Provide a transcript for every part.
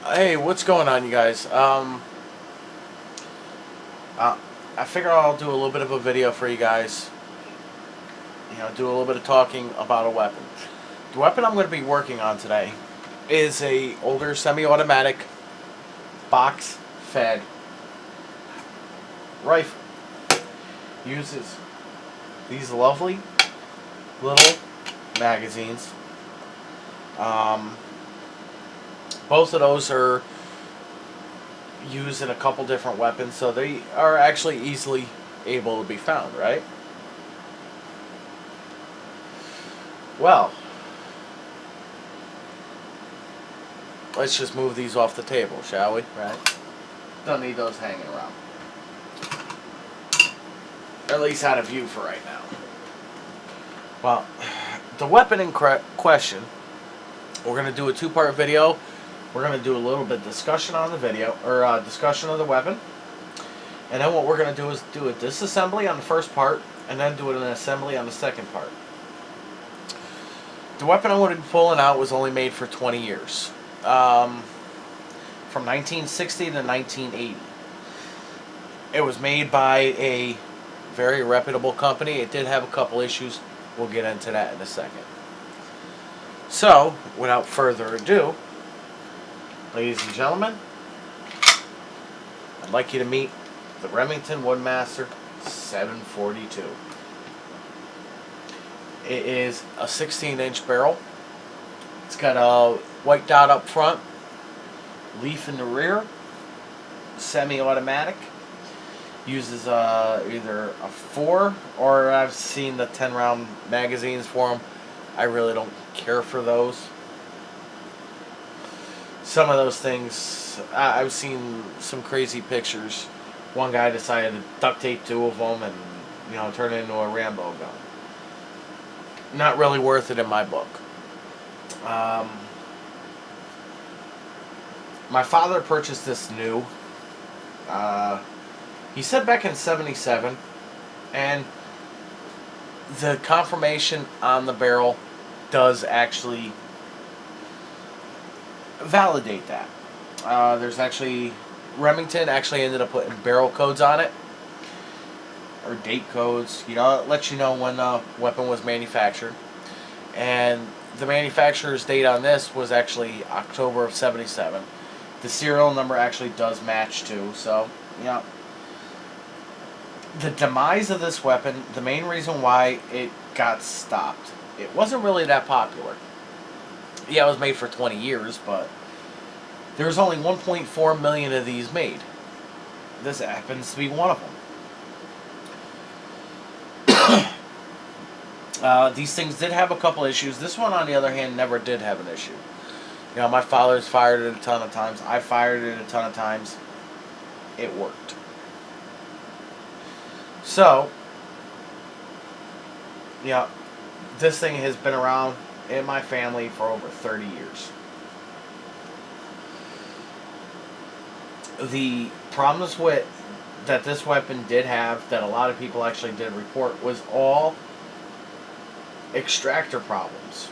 Hey, what's going on, you guys? I figure I'll do a little bit of a video for you guys. Do a little bit of talking about a weapon. The weapon I'm going to be working on today is a older semi-automatic box-fed rifle. Uses these lovely little magazines. Both of those are used in a couple different weapons, so they are actually easily able to be found, right? Well, let's just move these off the table, shall we? Right? Don't need those hanging around. Or at least out of view for right now. Well, the weapon in question, we're going to do a two-part video. We're going to do a little bit of discussion on the video, or discussion of the weapon. And then what we're going to do is do a disassembly on the first part, and then do an assembly on the second part. The weapon I wanted to be pulling out was only made for 20 years. From 1960 to 1980. It was made by a very reputable company. It did have a couple issues. We'll get into that in a second. So, without further ado, ladies and gentlemen, I'd like you to meet the Remington Woodsmaster 742. It is a 16-inch barrel. It's got a white dot up front, leaf in the rear, semi-automatic. Uses either a 4 or I've seen the 10-round magazines for them. I really don't care for those. Some of those things, I've seen some crazy pictures. One guy decided to duct tape 2 of them and, turn it into a Rambo gun. Not really worth it in my book. My father purchased this new. He said back in '77, and the confirmation on the barrel does actually validate that. There's actually, Remington actually ended up putting barrel codes on it, or date codes. It lets you know when the weapon was manufactured. And the manufacturer's date on this was actually October of '77. The serial number actually does match too, so, The demise of this weapon, the main reason why it got stopped, it wasn't really that popular. Yeah, it was made for 20 years, but there's only 1.4 million of these made. This happens to be one of them. These things did have a couple issues. This one, on the other hand, never did have an issue. My father's fired it a ton of times. I fired it a ton of times. It worked. So, this thing has been around in my family for over 30 years. The problems that this weapon did have, that a lot of people actually did report, was all extractor problems.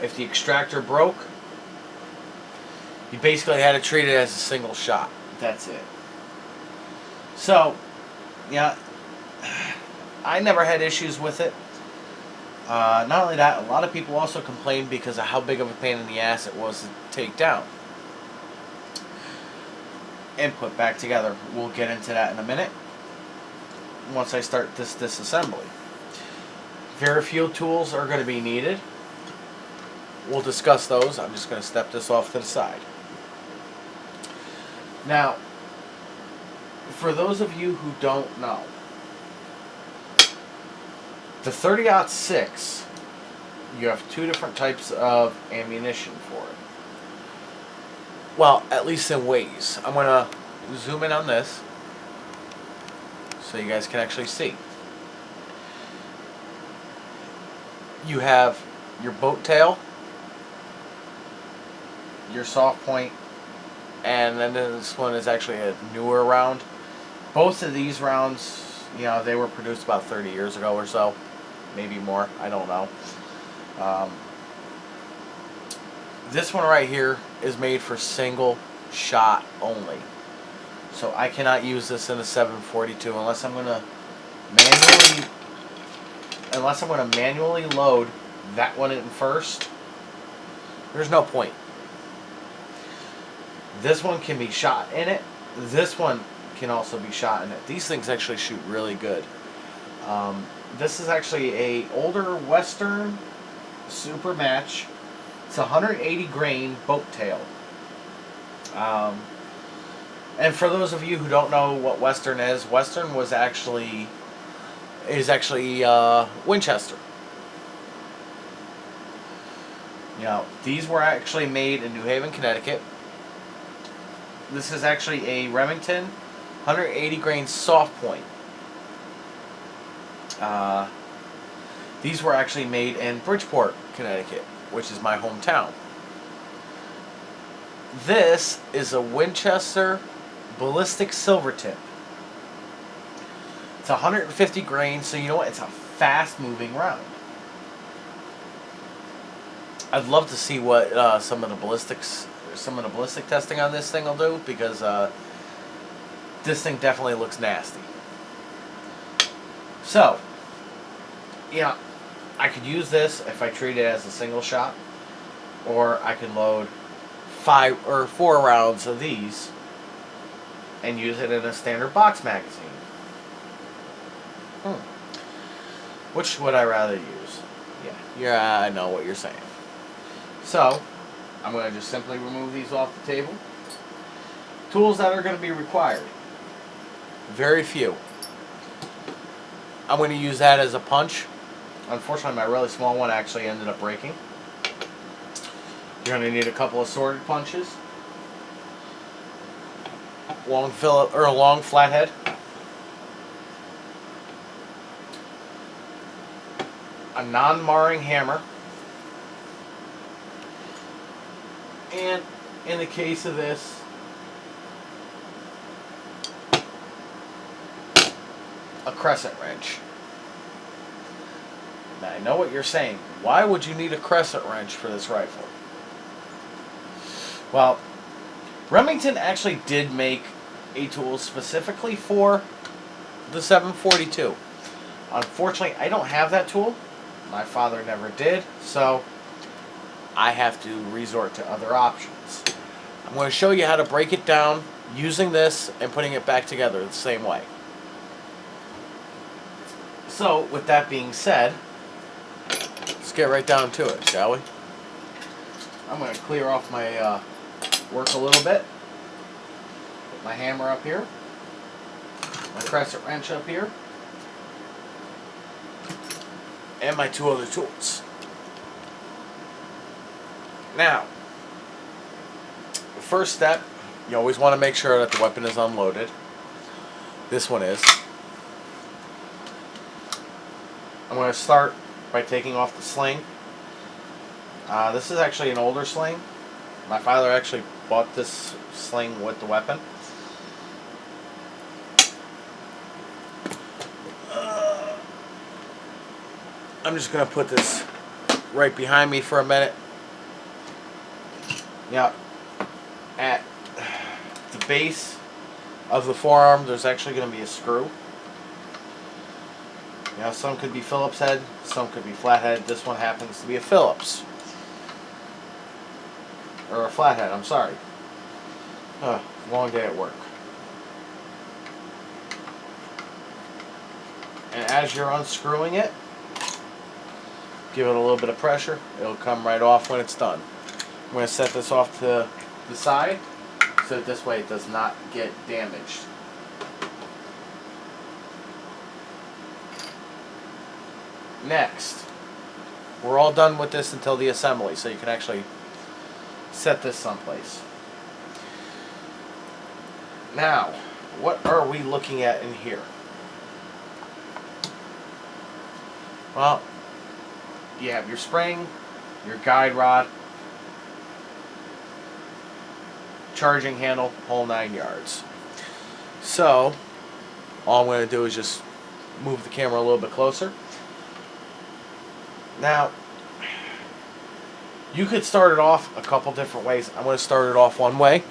If the extractor broke, you basically had to treat it as a single shot. That's it. So, I never had issues with it. Not only that, a lot of people also complained because of how big of a pain in the ass it was to take down and put back together. We'll get into that in a minute once I start this disassembly. Very few tools are going to be needed. We'll discuss those. I'm just going to step this off to the side. Now, for those of you who don't know, the 30-06, you have 2 different types of ammunition for it. Well, at least in ways. I'm going to zoom in on this so you guys can actually see. You have your boat tail, your soft point, and then this one is actually a newer round. Both of these rounds, they were produced about 30 years ago or so. Maybe more, I don't know. This one right here is made for single shot only. So I cannot use this in a 742 unless I'm gonna manually load that one in first. There's no point. This one can be shot in it. This one can also be shot in it. These things actually shoot really good. This is actually a older Western super match. It's a 180 grain boat tail. And for those of you who don't know what Western is actually Winchester. You know, these were actually made in New Haven, Connecticut. This is actually a Remington 180 grain soft point. These were actually made in Bridgeport, Connecticut, which is my hometown. This is a Winchester ballistic silver tip. It's 150 grain, so you know what? It's a fast moving round. I'd love to see what some of the ballistic testing on this thing will do, because this thing definitely looks nasty. So, yeah, I could use this if I treat it as a single shot, or I could load 5 or 4 rounds of these and use it in a standard box magazine. Which would I rather use? Yeah, I know what you're saying. So, I'm going to just simply remove these off the table. Tools that are going to be required. Very few. I'm going to use that as a punch. Unfortunately, my really small one actually ended up breaking. You're going to need a couple of sword punches. Long flathead. A non-marring hammer. And in the case of this, a crescent wrench. Now I know what you're saying. Why would you need a crescent wrench for this rifle? Well, Remington actually did make a tool specifically for the 742. Unfortunately, I don't have that tool. My father never did, so I have to resort to other options. I'm going to show you how to break it down using this and putting it back together the same way. So, with that being said, let's get right down to it, shall we? I'm going to clear off my work a little bit. Put my hammer up here. My crescent wrench up here. And my 2 other tools. Now, the first step, you always want to make sure that the weapon is unloaded. This one is. I'm going to start by taking off the sling. This is actually an older sling. My father actually bought this sling with the weapon. I'm just going to put this right behind me for a minute. Now, at the base of the forearm, there's actually going to be a screw. Now, some could be Phillips head, some could be flathead. This one happens to be a Phillips. Or a flathead, I'm sorry. Long day at work. And as you're unscrewing it, give it a little bit of pressure. It'll come right off when it's done. I'm going to set this off to the side so that this way it does not get damaged. Next, we're all done with this until the assembly, so you can actually set this someplace. Now, what are we looking at in here? Well, you have your spring, your guide rod, charging handle, whole 9 yards. So, all I'm going to do is just move the camera a little bit closer. Now, You could start it off a couple different ways. I'm going to start it off one way.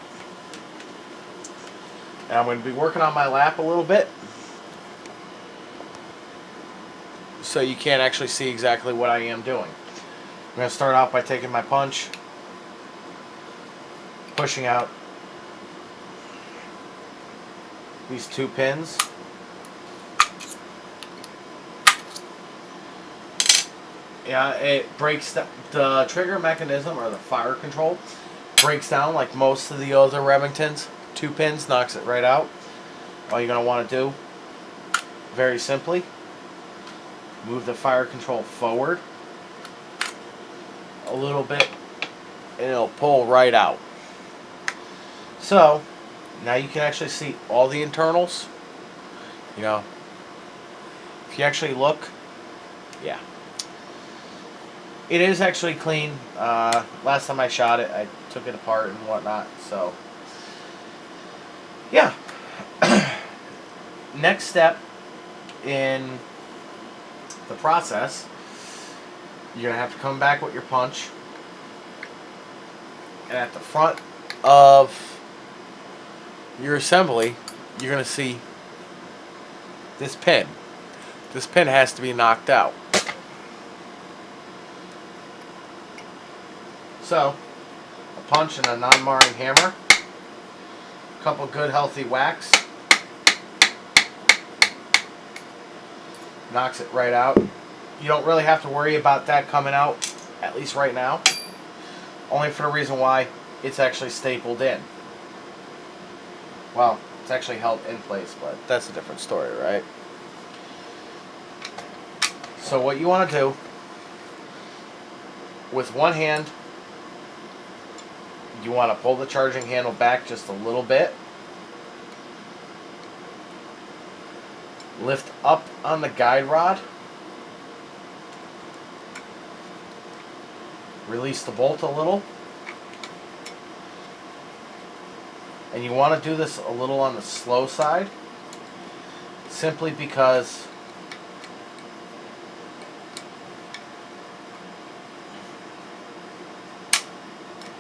And I'm going to be working on my lap a little bit. So you can't actually see exactly what I am doing. I'm going to start out by taking my punch, pushing out these 2 pins. Yeah, it breaks the trigger mechanism, or the fire control breaks down like most of the other Remingtons. 2 pins knocks it right out. All you're going to want to do, very simply, move the fire control forward a little bit and it'll pull right out. So now you can actually see all the internals. You know, if you actually look, yeah, it is actually clean. Last time I shot it, I took it apart and whatnot. So yeah. Next step in the process, you're going to have to come back with your punch, and at the front of your assembly you're going to see this pin. This pin has to be knocked out. So a punch and a non-marring hammer, a couple good healthy whacks, knocks it right out. You don't really have to worry about that coming out, at least right now. Only for the reason why it's actually stapled in. Well, it's actually held in place, but that's a different story, right? So what you want to do, with one hand, you want to pull the charging handle back just a little bit. Lift up on the guide rod. Release the bolt a little. And you want to do this a little on the slow side, simply because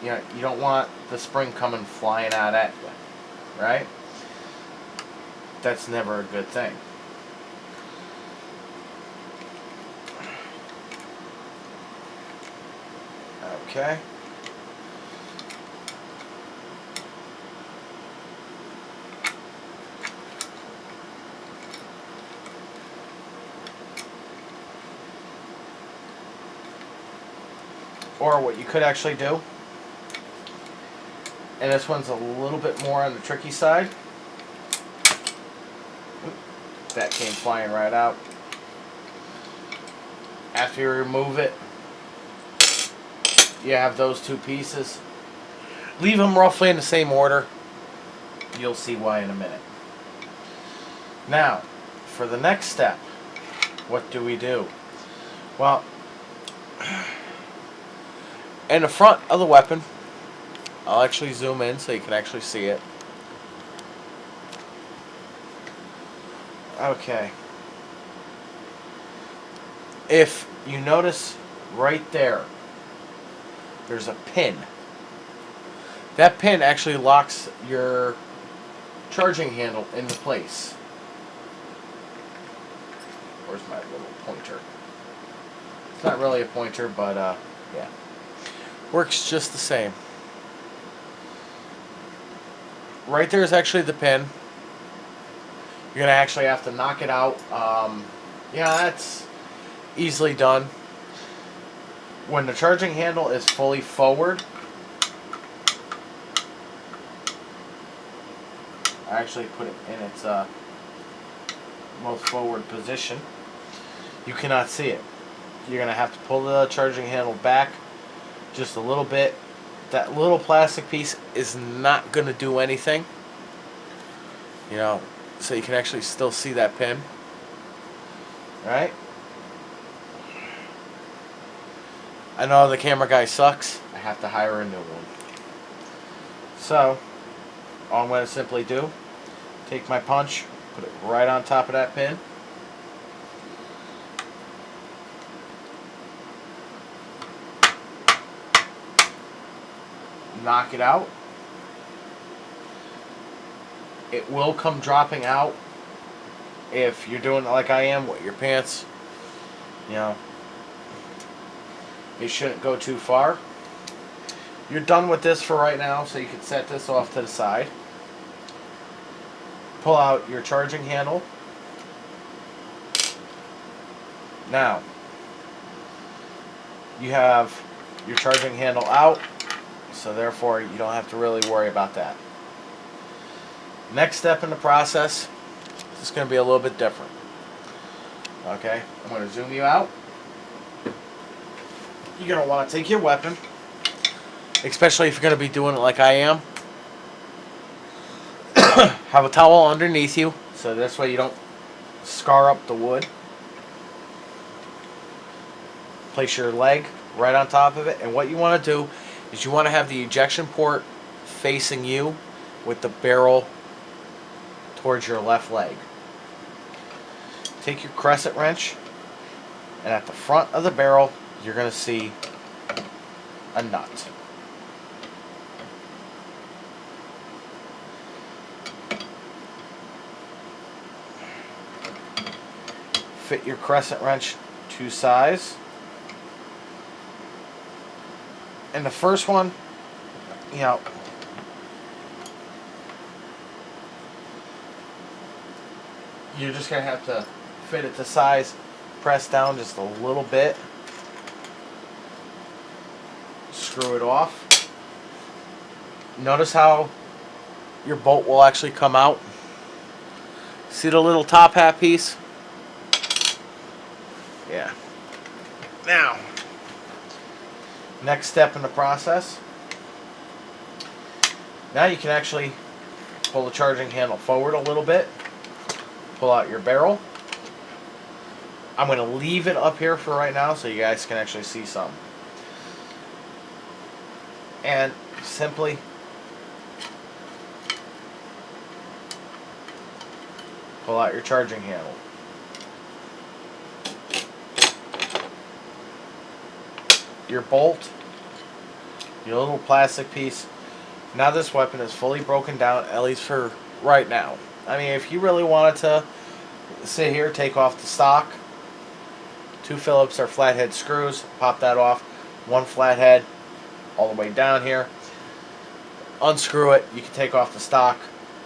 you know, you don't want the spring coming flying out at you, right? That's never a good thing. Okay. Or what you could actually do, and this one's a little bit more on the tricky side. That came flying right out. After you remove it, you have those 2 pieces. Leave them roughly in the same order. You'll see why in a minute. Now, for the next step, what do we do? Well, in the front of the weapon, I'll actually zoom in so you can actually see it. Okay. If you notice right there, there's a pin. That pin actually locks your charging handle into place. Where's my little pointer? It's not really a pointer, but yeah. Works just the same. Right there is actually the pin. You're going to actually have to knock it out. Yeah, that's easily done. When the charging handle is fully forward, I actually put it in its most forward position. You cannot see it. You're going to have to pull the charging handle back just a little bit. That little plastic piece is not going to do anything. You know, so you can actually still see that pin. Alright? I know the camera guy sucks. I have to hire a new one. So, all I'm going to simply do, take my punch, put it right on top of that pin. knock it out. It will come dropping out if you're doing it like I am with your pants. You know, it shouldn't go too far. You're done with this for right now, so you can set this off to the side. Pull out your charging handle. Now, you have your charging handle out, so therefore you don't have to really worry about that. Next step in the process is going to be a little bit different. Okay, I'm going to zoom you out. You're going to want to take your weapon, especially if you're going to be doing it like I am. Have a towel underneath you, so this way you don't scar up the wood. Place your leg right on top of it, and what you want to do is you want to have the ejection port facing you with the barrel towards your left leg. Take your crescent wrench, and at the front of the barrel you're going to see a nut. Fit your crescent wrench to size. And the first one, you know, you're just going to have to fit it to size, press down just a little bit, screw it off. Notice how your bolt will actually come out. See the little top hat piece? Yeah. Now, next step in the process. Now you can actually pull the charging handle forward a little bit. Pull out your barrel. I'm going to leave it up here for right now so you guys can actually see some. And simply pull out your charging handle. Your bolt, your little plastic piece. Now this weapon is fully broken down, at least for right now. I mean, if you really wanted to sit here, take off the stock, 2 Phillips or flathead screws, pop that off, 1 flathead all the way down here, unscrew it, you can take off the stock,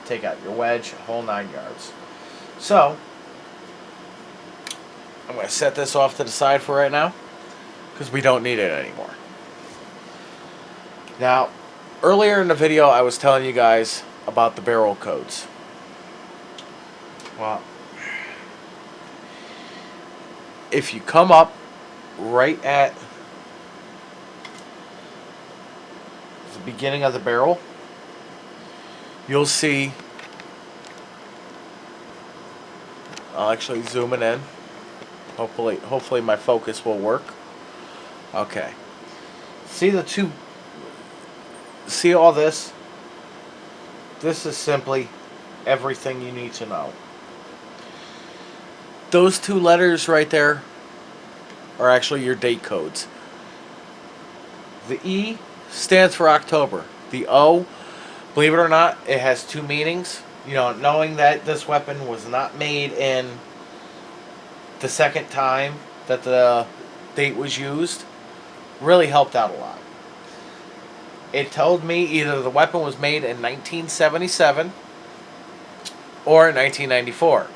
take out your wedge, whole 9 yards. So, I'm going to set this off to the side for right now, because we don't need it anymore. Now, earlier in the video I was telling you guys about the barrel codes. Well, if you come up right at the beginning of the barrel, you'll see, I'll actually zoom it in. Hopefully my focus will work. Okay. See all this? This is simply everything you need to know. Those 2 letters right there are actually your date codes. The E stands for October. The O, believe it or not, it has 2 meanings. You know, knowing that this weapon was not made in the second time that the date was used really helped out a lot. It told me either the weapon was made in 1977 or in 1994.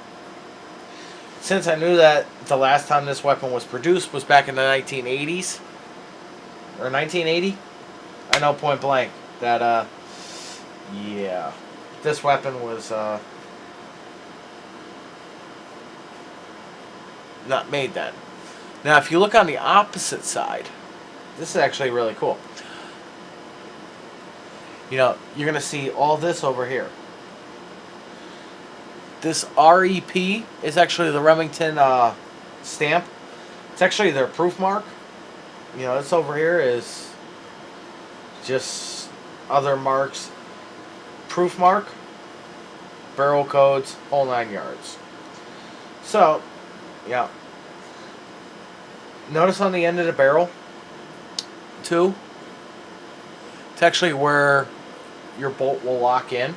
Since I knew that the last time this weapon was produced was back in the 1980s, or 1980, I know point blank that, yeah, this weapon was, not made then. Now, if you look on the opposite side, this is actually really cool. You know, you're going to see all this over here. This REP is actually the Remington stamp. It's actually their proof mark. You know, this over here is just other marks. Proof mark, barrel codes, whole 9 yards. So, yeah. Notice on the end of the barrel, too, It's actually where your bolt will lock in.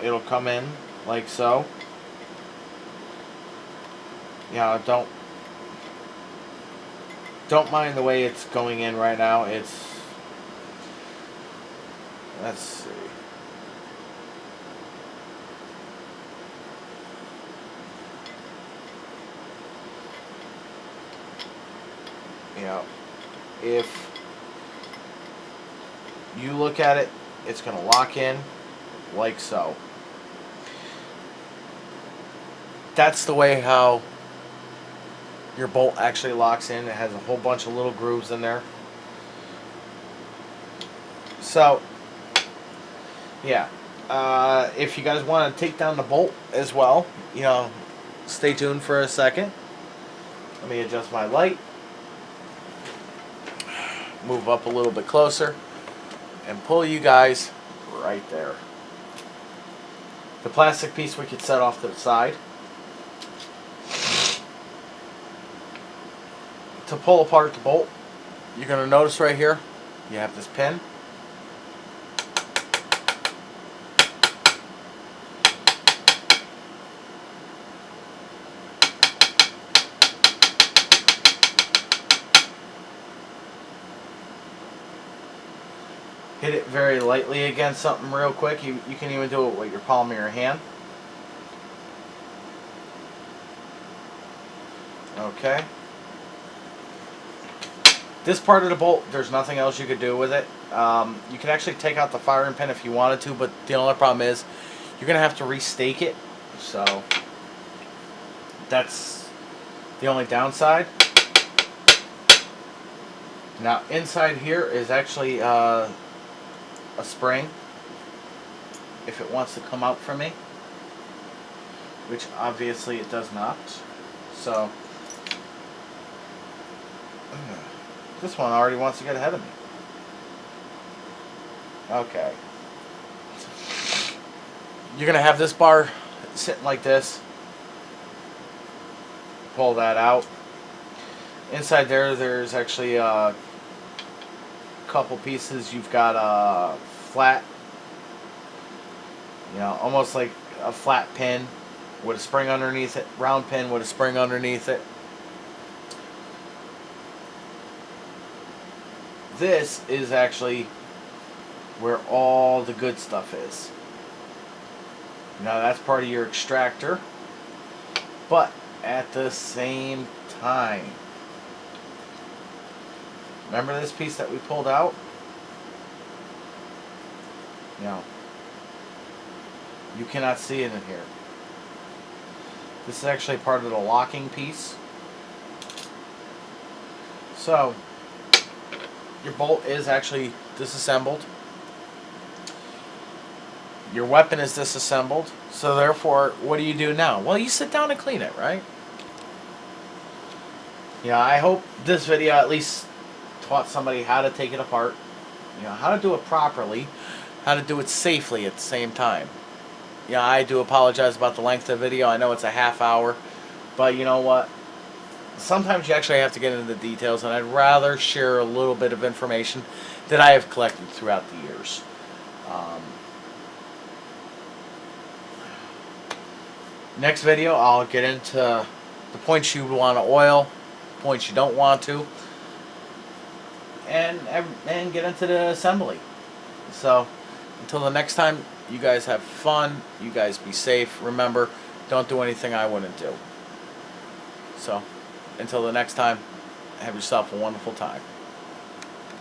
It'll come in like so. Don't mind the way it's going in right now. Let's see. If you look at it, it's going to lock in like so. That's the way how your bolt actually locks in. It has a whole bunch of little grooves in there. So, yeah. If you guys want to take down the bolt as well, stay tuned for a second. Let me adjust my light. Move up a little bit closer and pull you guys right there. The plastic piece we could set off to the side. To pull apart the bolt, you're going to notice right here, you have this pin. Hit it very lightly against something real quick. You can even do it with your palm of your hand. Okay. This part of the bolt, there's nothing else you could do with it. You can actually take out the firing pin if you wanted to, but the only problem is you're going to have to restake it. So that's the only downside. Now inside here is actually a spring if it wants to come out from me, which obviously it does not. So this one already wants to get ahead of me. Okay. You're going to have this bar sitting like this. Pull that out. Inside there's actually a couple pieces. You've got a flat, almost like a flat pin with a spring underneath it. Round pin with a spring underneath it. This is actually where all the good stuff is. Now that's part of your extractor, but at the same time, remember this piece that we pulled out? You cannot see it in here. This is actually part of the locking piece. So your bolt is actually disassembled. Your weapon is disassembled. So therefore, what do you do now? Well, you sit down and clean it, right? I hope this video at least taught somebody how to take it apart. How to do it properly. How to do it safely at the same time. I do apologize about the length of the video. I know it's a half hour. But you know what? Sometimes you actually have to get into the details, and I'd rather share a little bit of information that I have collected throughout the years. Next video, I'll get into the points you want to oil, points you don't want to, and get into the assembly. So, until the next time, you guys have fun. You guys be safe. Remember, don't do anything I wouldn't do. So, until the next time, have yourself a wonderful time.